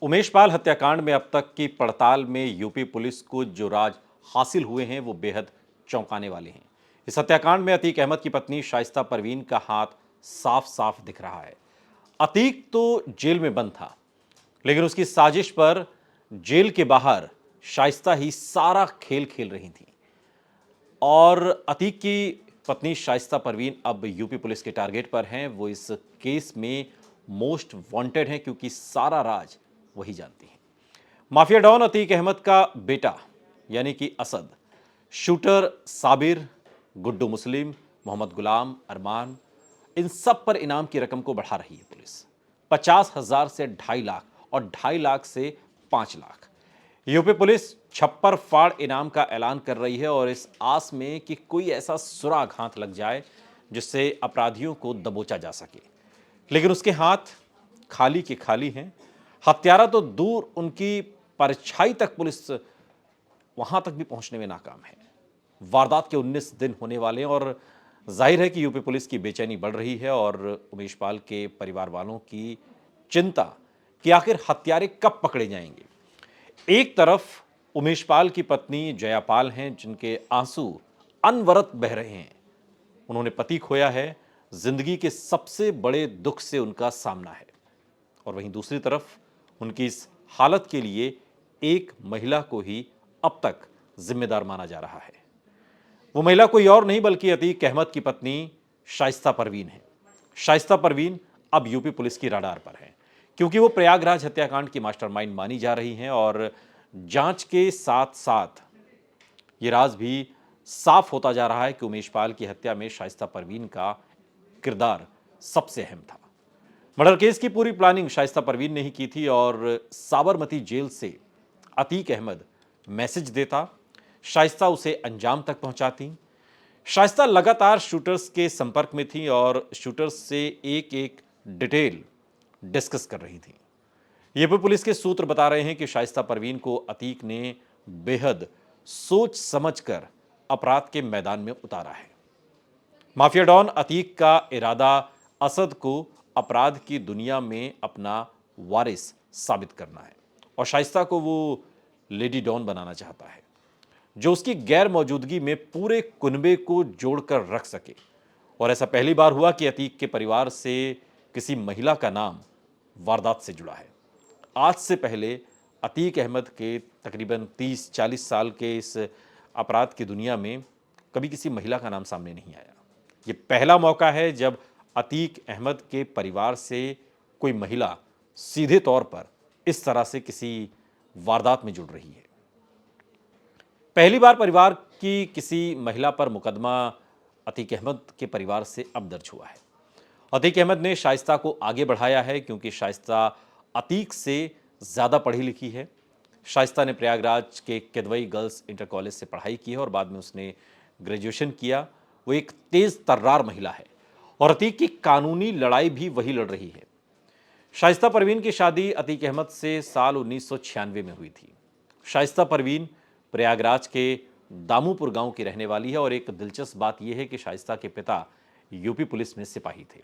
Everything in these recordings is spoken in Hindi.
उमेश पाल हत्याकांड में अब तक की पड़ताल में यूपी पुलिस को जो राज हासिल हुए हैं वो बेहद चौंकाने वाले हैं। इस हत्याकांड में अतीक अहमद की पत्नी शाइस्ता परवीन का हाथ साफ साफ दिख रहा है। अतीक तो जेल में बंद था, लेकिन उसकी साजिश पर जेल के बाहर शाइस्ता ही सारा खेल खेल रही थी। और अतीक की पत्नी शाइस्ता परवीन अब यूपी पुलिस के टारगेट पर हैं। वो इस केस में मोस्ट वांटेड हैं क्योंकि सारा राज वही जानती हैं। माफिया डॉन अतीक अहमद का बेटा यानी कि असद, शूटर साबिर, गुड्डू मुस्लिम, मोहम्मद गुलाम, अरमान, इन सब पर इनाम की रकम को बढ़ा रही है पुलिस। 50,000 से 2.5 लाख और 2.5 लाख से 5 लाख। यूपी पुलिस छप्पर फाड़ इनाम का ऐलान कर रही है और इस आस में कि कोई ऐसा सुराग हाथ लग जाए जिससे अपराधियों को दबोचा जा सके। लेकिन उसके हाथ खाली के खाली हैं। हत्यारा तो दूर, उनकी परछाई तक पुलिस वहां तक भी पहुंचने में नाकाम है। वारदात के 19 दिन होने वाले हैं और जाहिर है कि यूपी पुलिस की बेचैनी बढ़ रही है और उमेश पाल के परिवार वालों की चिंता कि आखिर हत्यारे कब पकड़े जाएंगे। एक तरफ उमेश पाल की पत्नी जयापाल हैं जिनके आंसू अनवरत बह रहे हैं। उन्होंने पति खोया है, जिंदगी के सबसे बड़े दुख से उनका सामना है। और वहीं दूसरी तरफ उनकी इस हालत के लिए एक महिला को ही अब तक जिम्मेदार माना जा रहा है। वो महिला कोई और नहीं बल्कि अतीक अहमद की पत्नी शाइस्ता परवीन है। शाइस्ता परवीन अब यूपी पुलिस की रडार पर है क्योंकि वो प्रयागराज हत्याकांड की मास्टरमाइंड मानी जा रही हैं और जांच के साथ साथ ये राज भी साफ होता जा रहा है कि उमेश पाल की हत्या में शाइस्ता परवीन का किरदार सबसे अहम था। मर्डर केस की पूरी प्लानिंग शाइस्ता परवीन ने ही की थी और साबरमती जेल से अतीक अहमद मैसेज देता, शाइस्ता उसे अंजाम तक पहुंचाती। शाइस्ता लगातार शूटर्स के संपर्क में थी और शूटर्स से एक एक डिटेल डिस्कस कर रही थी। यूपी पुलिस के सूत्र बता रहे हैं कि शाइस्ता परवीन को अतीक ने बेहद सोच समझकर अपराध के मैदान में उतारा है। माफिया डॉन अतीक का इरादा असद को अपराध की दुनिया में अपना वारिस साबित करना है और शाइस्ता को वो लेडी डॉन बनाना चाहता है जो उसकी गैर मौजूदगी में पूरे कुनबे को जोड़कर रख सके। और ऐसा पहली बार हुआ कि अतीक के परिवार से किसी महिला का नाम वारदात से जुड़ा है। आज से पहले अतीक अहमद के तकरीबन 30-40 साल के इस अपराध की दुनिया में कभी किसी महिला का नाम सामने नहीं आया। ये पहला मौका है जब अतीक अहमद के परिवार से कोई महिला सीधे तौर पर इस तरह से किसी वारदात में जुड़ रही है। पहली बार परिवार की किसी महिला पर मुकदमा अतीक अहमद के परिवार से अब दर्ज हुआ है। अतीक अहमद ने शाइस्ता को आगे बढ़ाया है क्योंकि शाइस्ता अतीक से ज़्यादा पढ़ी लिखी है। शाइस्ता ने प्रयागराज के किदवई गर्ल्स इंटर कॉलेज से पढ़ाई की है और बाद में उसने ग्रेजुएशन किया। वो एक तेज तर्रार महिला है और अतीक की कानूनी लड़ाई भी वही लड़ रही है। शाइस्ता परवीन की शादी अतीक अहमद से साल 1996 में हुई थी। शाइस्ता परवीन प्रयागराज के दामूपुर गांव की रहने वाली है और एक दिलचस्प बात यह है कि शाइस्ता के पिता यूपी पुलिस में सिपाही थे।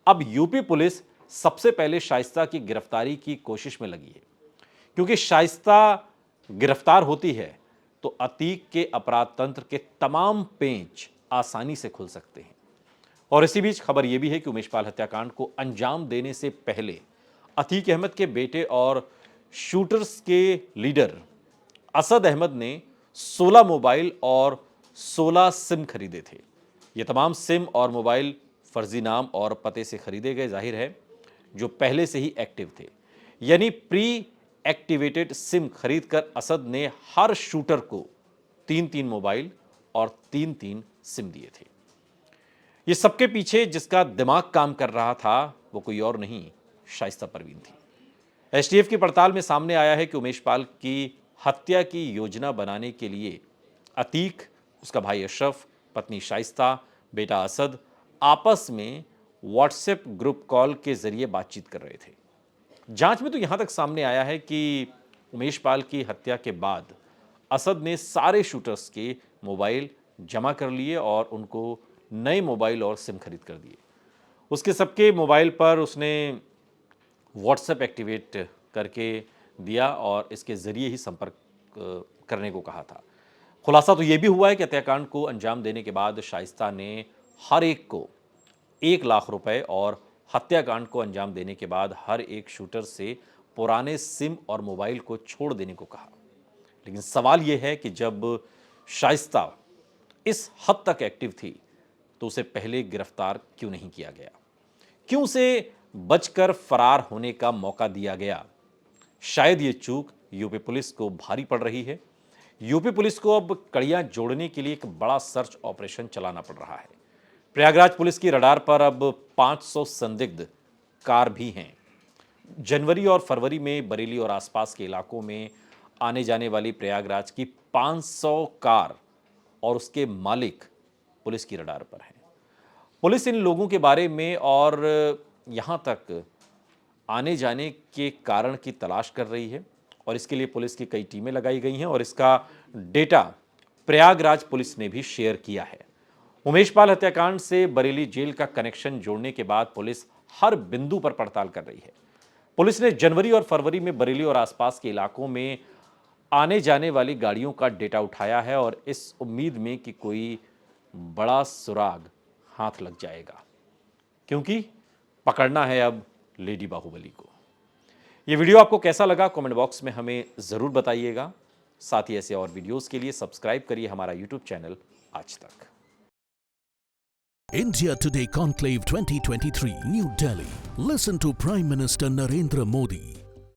अब यूपी पुलिस सबसे पहले शाइस्ता की गिरफ्तारी की कोशिश में लगी है क्योंकि शाइस्ता गिरफ्तार होती है तो अतीक के अपराध तंत्र के तमाम पेंच आसानी से खुल सकते हैं। और इसी बीच खबर यह भी है कि उमेश पाल हत्याकांड को अंजाम देने से पहले अतीक अहमद के बेटे और शूटर्स के लीडर असद अहमद ने 16 मोबाइल और 16 सिम खरीदे थे। ये तमाम सिम और मोबाइल फर्जी नाम और पते से खरीदे गए, जाहिर है जो पहले से ही एक्टिव थे। यानी प्री एक्टिवेटेड सिम खरीदकर असद ने हर शूटर को 3-3 मोबाइल और 3-3 सिम दिए थे। ये सबके पीछे जिसका दिमाग काम कर रहा था वो कोई और नहीं, शाइस्ता परवीन थी। एसटीएफ की पड़ताल में सामने आया है कि उमेश पाल की हत्या की योजना बनाने के लिए अतीक, उसका भाई अशरफ, पत्नी शाइस्ता, बेटा असद आपस में व्हाट्सएप ग्रुप कॉल के जरिए बातचीत कर रहे थे। जांच में तो यहां तक सामने आया है कि उमेश पाल की हत्या के बाद असद ने सारे शूटर्स के मोबाइल जमा कर लिए और उनको नए मोबाइल और सिम खरीद कर दिए। उसके सबके मोबाइल पर उसने व्हाट्सएप एक्टिवेट करके दिया और इसके जरिए ही संपर्क करने को कहा था। खुलासा तो यह भी हुआ है कि हत्याकांड को अंजाम देने के बाद शाइस्ता ने हर एक को 1 लाख रुपए और हत्याकांड को अंजाम देने के बाद हर एक शूटर से पुराने सिम और मोबाइल को छोड़ देने को कहा। लेकिन सवाल यह है कि जब शाइस्ता इस हद तक एक्टिव थी तो उसे पहले गिरफ्तार क्यों नहीं किया गया? क्यों उसे बचकर फरार होने का मौका दिया गया? शायद ये चूक यूपी पुलिस को भारी पड़ रही है। यूपी पुलिस को अब कड़ियां जोड़ने के लिए एक बड़ा सर्च ऑपरेशन चलाना पड़ रहा है। प्रयागराज पुलिस की रडार पर अब 500 संदिग्ध कार भी हैं। जनवरी और फरवरी में बरेली और आसपास के इलाकों में आने जाने वाली प्रयागराज की 500 कार और उसके मालिक पुलिस की रडार पर हैं। पुलिस इन लोगों के बारे में और यहां तक आने जाने के कारण की तलाश कर रही है और इसके लिए पुलिस की कई टीमें लगाई गई हैं और इसका डेटा प्रयागराज पुलिस ने भी शेयर किया है। उमेश पाल हत्याकांड से बरेली जेल का कनेक्शन जोड़ने के बाद पुलिस हर बिंदु पर पड़ताल कर रही है। पुलिस ने जनवरी और फरवरी में बरेली और आसपास के इलाकों में आने जाने वाली गाड़ियों का डेटा उठाया है और इस उम्मीद में कि कोई बड़ा सुराग हाथ लग जाएगा, क्योंकि पकड़ना है अब लेडी बाहुबली को। यह वीडियो आपको कैसा लगा कमेंट बॉक्स में हमें जरूर बताइएगा। साथ ही ऐसे और वीडियोस के लिए सब्सक्राइब करिए हमारा यूट्यूब चैनल आज तक। India Today Conclave 2023, New Delhi. Listen to Prime Minister Narendra Modi.